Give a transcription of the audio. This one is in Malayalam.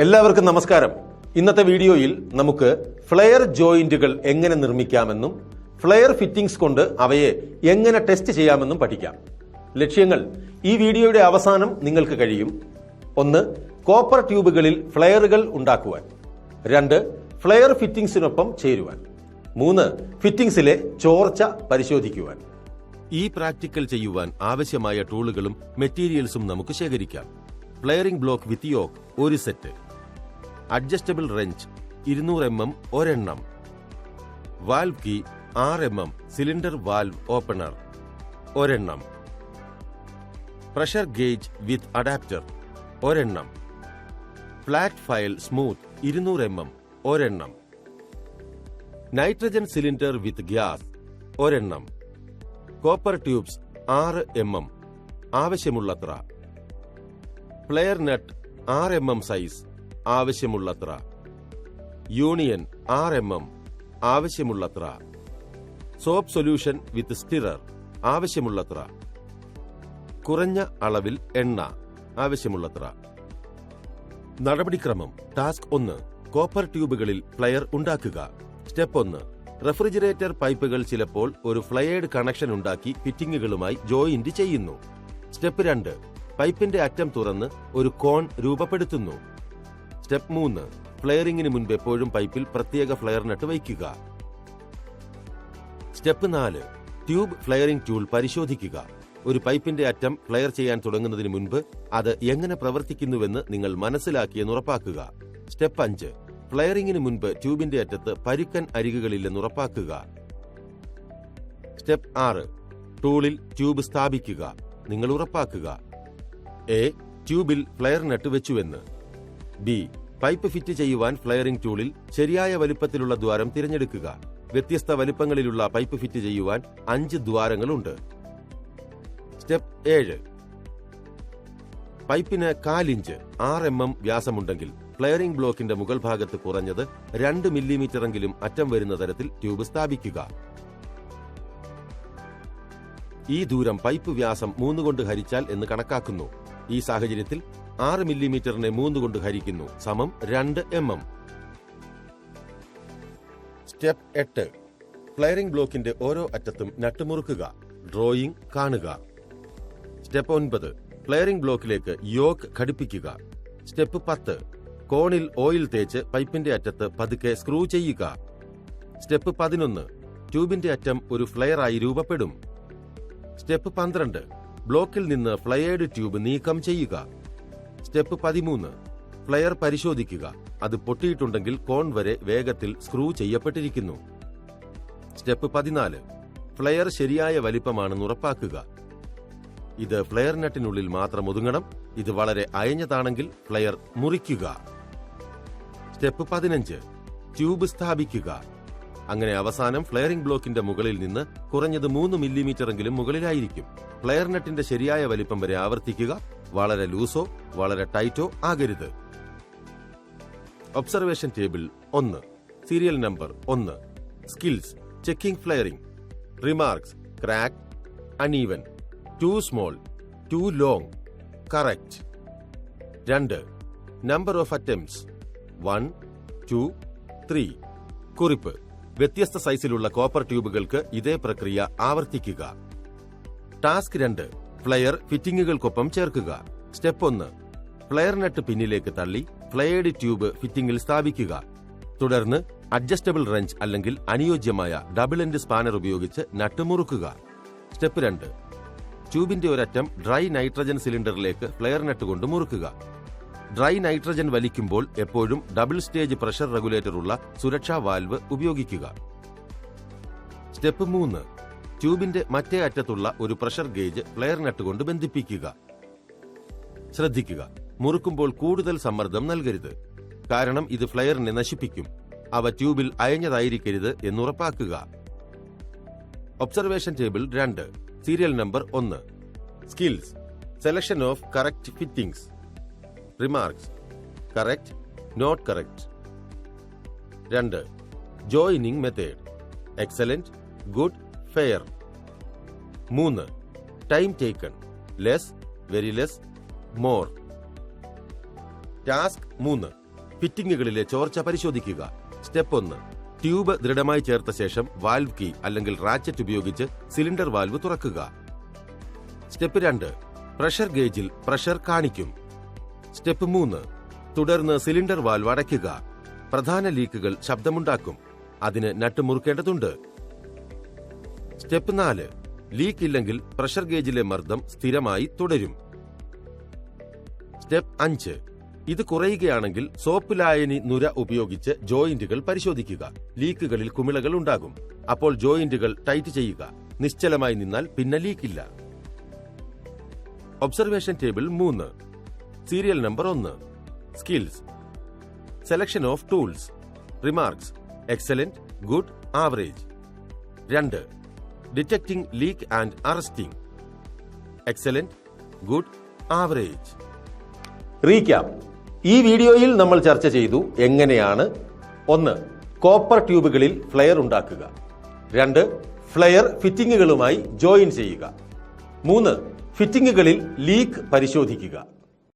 എല്ലാവർക്കും നമസ്കാരം. ഇന്നത്തെ വീഡിയോയിൽ നമുക്ക് ഫ്ലെയർ ജോയിന്റുകൾ എങ്ങനെ നിർമ്മിക്കാമെന്നും ഫ്ലെയർ ഫിറ്റിംഗ്സ് കൊണ്ട് അവയെ എങ്ങനെ ടെസ്റ്റ് ചെയ്യാമെന്നും പഠിക്കാം. ലക്ഷ്യങ്ങൾ: ഈ വീഡിയോയുടെ അവസാനം നിങ്ങൾക്ക് കഴിയും: 1. കോപ്പർ ട്യൂബുകളിൽ ഫ്ലെയറുകൾ ഉണ്ടാക്കുവാൻ. 2. ഫ്ലെയർ ഫിറ്റിംഗ്സിനൊപ്പം ചേരുവാൻ. 3. ഫിറ്റിംഗ്സിലെ ചോർച്ച പരിശോധിക്കുവാൻ. ഈ പ്രാക്ടിക്കൽ ചെയ്യുവാൻ ആവശ്യമായ ടൂളുകളും മെറ്റീരിയൽസും നമുക്ക് ശേഖരിക്കാം. Flaring block with yoke 1 set, adjustable wrench 200 mm ഒരെണ്ണം, valve key 6 mm cylinder valve opener ഒരെണ്ണം, പ്രഷർ ഗേജ് വിത്ത് അഡാപ്റ്റർ ഒരെണ്ണം, ഫ്ലാറ്റ് ഫയൽ സ്മൂത്ത് 200 mm ഒരെണ്ണം, നൈട്രജൻ സിലിണ്ടർ വിത്ത് ഗ്യാസ് ഒരെണ്ണം, കോപ്പർ ട്യൂബ്സ് 6 mm ആവശ്യമുള്ളത്ര, ഫ്ലെയർ നട്ട് 6 mm സൈസ് ആവശ്യമുള്ളത്ര, യൂണിയൻ 6 mm ആവശ്യമുള്ളത്ര, സോപ്പ് സൊല്യൂഷൻ വിത്ത് സ്റ്റിറർ ആവശ്യമുള്ളത്ര, കുറഞ്ഞ അളവിൽ എണ്ണ ആവശ്യമുള്ളത്ര. നടപടിക്രമം: ടാസ്ക് 1. കോപ്പർ ട്യൂബുകളിൽ ഫ്ലെയർ ഉണ്ടാക്കുക. സ്റ്റെപ്പ് 1. റെഫ്രിജറേറ്റർ പൈപ്പുകൾ ചിലപ്പോൾ ഒരു ഫ്ലയേഡ് കണക്ഷൻ ഉണ്ടാക്കി ഫിറ്റിംഗുകളുമായി ജോയിന്റ് ചെയ്യുന്നു. സ്റ്റെപ്പ് 2. പൈപ്പിന്റെ അറ്റം തുറന്ന് ഒരു കോൺ രൂപപ്പെടുത്തുന്നു. സ്റ്റെപ്പ് 3. ഫ്ലെയറിംഗിന് മുൻപ് എപ്പോഴും പൈപ്പിൽ പ്രത്യേക ഫ്ലെയർ നട്ട് വയ്ക്കുക. സ്റ്റെപ്പ് 4. ട്യൂബ് ഫ്ലെയറിംഗ് ടൂൾ പരിശോധിക്കുക. ഒരു പൈപ്പിന്റെ അറ്റം ഫ്ലെയർ ചെയ്യാൻ തുടങ്ങുന്നതിന് മുൻപ് അത് എങ്ങനെ പ്രവർത്തിക്കുന്നുവെന്ന് നിങ്ങൾ മനസ്സിലാക്കിയെന്ന് ഉറപ്പാക്കുക. സ്റ്റെപ്പ് 5. ഫ്ലെയറിംഗിന് മുൻപ് ട്യൂബിന്റെ അറ്റത്ത് പരുക്കൻ അരികുകളില്ലെന്ന് ഉറപ്പാക്കുക. സ്റ്റെപ്പ് 6. ടൂളിൽ ട്യൂബ് സ്ഥാപിക്കുക. നിങ്ങൾ ഉറപ്പാക്കുക: എ. ട്യൂബിൽ ഫ്ലെയർ നട്ട് വെച്ചുവെന്ന്. ബി. പൈപ്പ് ഫിറ്റ് ചെയ്യുവാൻ ഫ്ലെയറിംഗ് ടൂളിൽ ശരിയായ വലുപ്പത്തിലുള്ള ദ്വാരം തിരഞ്ഞെടുക്കുക. വ്യത്യസ്ത വലുപ്പങ്ങളിലുള്ള പൈപ്പ് ഫിറ്റ് ചെയ്യുവാൻ 5 ദ്വാരങ്ങളുണ്ട്. സ്റ്റെപ്പ് 7. പൈപ്പിന് 1/4 ഇഞ്ച് 6 mm വ്യാസമുണ്ടെങ്കിൽ ഫ്ലെയറിംഗ് ബ്ലോക്കിന്റെ മുകൾ ഭാഗത്ത് കുറഞ്ഞത് 2 മില്ലിമീറ്ററെങ്കിലും അറ്റം വരുന്ന തരത്തിൽ ട്യൂബ് സ്ഥാപിക്കുക. ഈ ദൂരം പൈപ്പ് വ്യാസം 3 കൊണ്ട് ഹരിച്ചാൽ എന്ന് കണക്കാക്കുന്നു. ഈ സാഹചര്യത്തിൽ 6 മില്ലിമീറ്ററിനെ 3 കൊണ്ട് ഹരിക്കുന്നു സമം 2 mm. സ്റ്റെപ്പ് 8. ഫ്ലെയറിംഗ് ബ്ലോക്കിന്റെ ഓരോ അറ്റത്തും നട്ട് മുറുക്കുക. ഡ്രോയിംഗ് കാണുക. സ്റ്റെപ്പ് 9. ഫ്ലെയറിംഗ് ബ്ലോക്കിലേക്ക് യോക്ക് ഘടിപ്പിക്കുക. സ്റ്റെപ്പ് 10. കോണിൽ ഓയിൽ തേച്ച് പൈപ്പിന്റെ അറ്റത്ത് പതുക്കെ സ്ക്രൂ ചെയ്യുക. സ്റ്റെപ്പ് 11. ട്യൂബിന്റെ അറ്റം ഒരു ഫ്ലെയറായി രൂപപ്പെടും. സ്റ്റെപ്പ് 12. ബ്ലോക്കിൽ നിന്ന് ഫ്ലയേഡ് ട്യൂബ് നീക്കം ചെയ്യുക. സ്റ്റെപ്പ് 13. ഫ്ലെയർ പരിശോധിക്കുക. അത് പൊട്ടിയിട്ടുണ്ടെങ്കിൽ കോൺ വരെ വേഗത്തിൽ സ്ക്രൂ ചെയ്യപ്പെട്ടിരിക്കുന്നു. സ്റ്റെപ്പ് 14. ഫ്ലെയർ ശരിയായ വലിപ്പമാണെന്ന് ഉറപ്പാക്കുക. ഇത് ഫ്ലെയർ നട്ടിനുള്ളിൽ മാത്രം ഒതുങ്ങണം. ഇത് വളരെ അയഞ്ഞതാണെങ്കിൽ ഫ്ലെയർ മുറിക്കുക. സ്റ്റെപ്പ് 15. ട്യൂബ് സ്ഥാപിക്കുക. അങ്ങനെ അവസാനം ഫ്ലെയറിംഗ് ബ്ലോക്കിന്റെ മുകളിൽ നിന്ന് കുറഞ്ഞത് 3 മില്ലിമീറ്ററെങ്കിലും മുകളിലായിരിക്കും. ഫ്ലെയർ നട്ടിന്റെ ശരിയായ വലിപ്പം വരെ ആവർത്തിക്കുക. വളരെ ലൂസോ വളരെ ടൈറ്റോ ആകരുത്. Observation table 1. Serial number 1. Skills: checking flaring. Remarks: crack, uneven, too small, too long, correct. 2. Number of attempts: 1, 2, 3. കുറിപ്പ്: വ്യത്യസ്ത സൈസിലുള്ള കോപ്പർ ട്യൂബുകൾക്ക് ഇതേ പ്രക്രിയ ആവർത്തിക്കുക. ടാസ്ക് 2. ഫ്ലെയർ ഫിറ്റിംഗുകൾക്കൊപ്പം ചേർക്കുക. സ്റ്റെപ്പ് 1. ഫ്ലെയർ നട്ട് പിന്നിലേക്ക് തള്ളി ഫ്ലെയർഡ് ട്യൂബ് ഫിറ്റിംഗിൽ സ്ഥാപിക്കുക. തുടർന്ന് അഡ്ജസ്റ്റബിൾ റെഞ്ച് അല്ലെങ്കിൽ അനുയോജ്യമായ ഡബിൾ എൻഡ് സ്പാനർ ഉപയോഗിച്ച് നട്ട് മുറുക്കുക. സ്റ്റെപ്പ് 2. ട്യൂബിന്റെ ഒരറ്റം ഡ്രൈ നൈട്രജൻ സിലിണ്ടറിലേക്ക് ഫ്ലെയർ നട്ട് കൊണ്ട് മുറുക്കുക. ഡ്രൈ നൈട്രജൻ വലിക്കുമ്പോൾ എപ്പോഴും ഡബിൾ സ്റ്റേജ് പ്രഷർ റെഗുലേറ്റർ ഉള്ള സുരക്ഷാ വാൽവ് ഉപയോഗിക്കുക. സ്റ്റെപ്പ് 3. ട്യൂബിന്റെ മറ്റേ അറ്റത്തുള്ള ഒരു പ്രഷർ ഗേജ് ഫ്ലെയർ നട്ട് കൊണ്ട് ബന്ധിപ്പിക്കുക. ശ്രദ്ധിക്കുക: മുറുക്കുമ്പോൾ കൂടുതൽ സമ്മർദ്ദം നൽകരുത്. കാരണം ഇത് ഫ്ലെയറിനെ നശിപ്പിക്കും. അവ ട്യൂബിൽ അയഞ്ഞതായിരിക്കരുത് എന്നുറപ്പാക്കുക. Observation table 2. Serial number 1. Skills: selection of correct fittings. Remarks: correct, not correct. 2. Joining method: excellent, good, fair. 3. Time taken: less, very less, more. Task 3. ഫിറ്റിംഗുകളിലെ ചോർച്ച പരിശോധിക്കുക. സ്റ്റെപ്പ് 1. ട്യൂബ് ദൃഢമായി ചേർത്ത ശേഷം വാൽവ് കീ അല്ലെങ്കിൽ റാച്ചറ്റ് ഉപയോഗിച്ച് സിലിണ്ടർ വാൽവ് തുറക്കുക. സ്റ്റെപ്പ് 2. പ്രഷർ ഗേജിൽ പ്രഷർ കാണിക്കും. സ്റ്റെപ്പ് 3. തുടർന്ന് സിലിണ്ടർ വാൽവ് അടയ്ക്കുക. പ്രധാന ലീക്കുകൾ ശബ്ദമുണ്ടാക്കും. അതിന് നട്ട് മുറുക്കേണ്ടതുണ്ട്. സ്റ്റെപ്പ് 4. ലീക്ക് ഇല്ലെങ്കിൽ പ്രഷർ ഗേജിലെ മർദ്ദം സ്ഥിരമായി തുടരും. സ്റ്റെപ്പ് 5. ഇത് കുറയുകയാണെങ്കിൽ സോപ്പ് ലായനി നുര ഉപയോഗിച്ച് ജോയിന്റുകൾ പരിശോധിക്കുക. ലീക്കുകളിൽ കുമിളകൾ ഉണ്ടാകും. അപ്പോൾ ജോയിന്റുകൾ ടൈറ്റ് ചെയ്യുക. നിശ്ചലമായി നിന്നാൽ പിന്നെ ലീക്കില്ല. Observation table 3. Serial number 1. Skills. Selection of tools. Remarks: excellent, good, average. 2. Detecting leak and arresting. Excellent, good, average. Recap. ഈ വീഡിയോയിൽ നമ്മൾ ചർച്ച ചെയ്തു എങ്ങനെയാണ് 1. കോപ്പർ ട്യൂബുകളിൽ ഫ്ലെയർ ഉണ്ടാക്കുക. 2. ഫ്ലെയർ ഫിറ്റിംഗുകളുമായി ജോയിൻ ചെയ്യുക. 3. ഫിറ്റിംഗുകളിൽ ലീക്ക് പരിശോധിക്കുക.